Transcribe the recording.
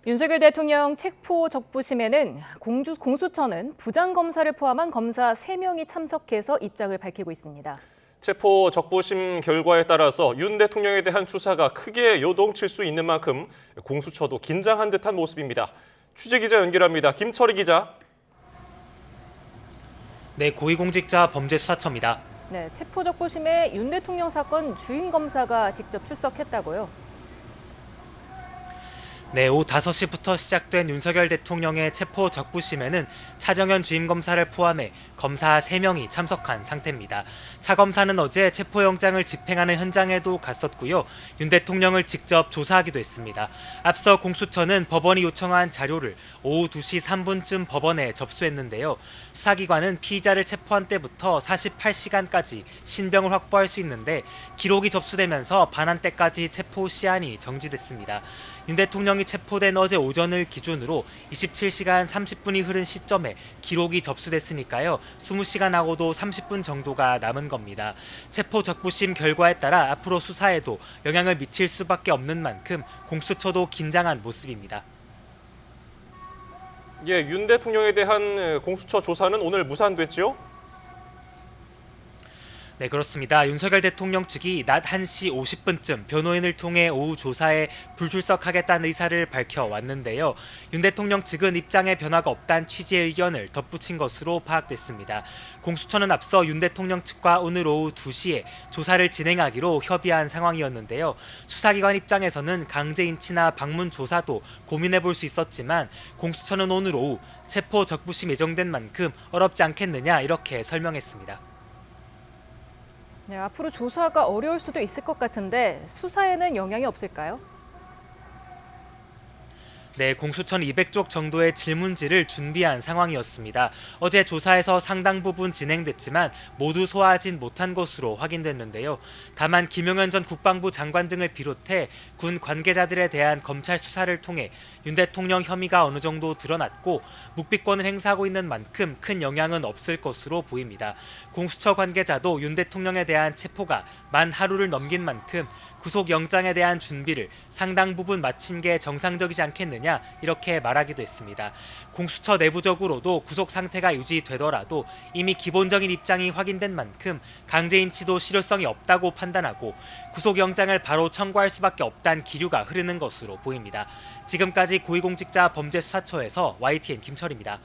윤석열 대통령 체포 적부심에는 공수처는 부장검사를 포함한 검사 3명이 참석해서 입장을 밝히고 있습니다. 체포 적부심 결과에 따라서 윤 대통령에 대한 수사가 크게 요동칠 수 있는 만큼 공수처도 긴장한 듯한 모습입니다. 취재기자 연결합니다. 김철희 기자. 네, 고위공직자 범죄수사처입니다. 네, 체포 적부심에 윤 대통령 사건 주임 검사가 직접 출석했다고요. 네, 오후 5시부터 시작된 윤석열 대통령의 체포 적부심에는 차정현 주임검사를 포함해 검사 3명이 참석한 상태입니다. 차 검사는 어제 체포영장을 집행하는 현장에도 갔었고요. 윤 대통령을 직접 조사하기도 했습니다. 앞서 공수처는 법원이 요청한 자료를 오후 2시 3분쯤 법원에 접수했는데요. 수사기관은 피의자를 체포한 때부터 48시간까지 신병을 확보할 수 있는데 기록이 접수되면서 반환 때까지 체포 시한이 정지됐습니다. 윤 대통령이 체포된 어제 오전을 기준으로 27시간 30분이 흐른 시점에 기록이 접수됐으니까요. 20시간하고도 30분 정도가 남은 겁니다. 체포 적부심 결과에 따라 앞으로 수사에도 영향을 미칠 수밖에 없는 만큼 공수처도 긴장한 모습입니다. 윤 대통령에 대한 공수처 조사는 오늘 무산됐죠? 네, 그렇습니다. 윤석열 대통령 측이 낮 1시 50분쯤 변호인을 통해 오후 조사에 불출석하겠다는 의사를 밝혀왔는데요. 윤 대통령 측은 입장에 변화가 없다는 취지의 의견을 덧붙인 것으로 파악됐습니다. 공수처는 앞서 윤 대통령 측과 오늘 오후 2시에 조사를 진행하기로 협의한 상황이었는데요. 수사기관 입장에서는 강제인치나 방문 조사도 고민해볼 수 있었지만 공수처는 오늘 오후 체포 적부심 예정된 만큼 어렵지 않겠느냐 이렇게 설명했습니다. 네, 앞으로 조사가 어려울 수도 있을 것 같은데 수사에는 영향이 없을까요? 네, 공수처는 200쪽 정도의 질문지를 준비한 상황이었습니다. 어제 조사에서 상당 부분 진행됐지만 모두 소화하진 못한 것으로 확인됐는데요. 다만 김용현 전 국방부 장관 등을 비롯해 군 관계자들에 대한 검찰 수사를 통해 윤 대통령 혐의가 어느 정도 드러났고 묵비권을 행사하고 있는 만큼 큰 영향은 없을 것으로 보입니다. 공수처 관계자도 윤 대통령에 대한 체포가 만 하루를 넘긴 만큼 구속영장에 대한 준비를 상당 부분 마친 게 정상적이지 않겠느냐 이렇게 말하기도 했습니다. 공수처 내부적으로도 구속 상태가 유지되더라도 이미 기본적인 입장이 확인된 만큼 강제인치도 실효성이 없다고 판단하고 구속영장을 바로 청구할 수밖에 없다는 기류가 흐르는 것으로 보입니다. 지금까지 고위공직자 범죄수사처에서 YTN 김철입니다.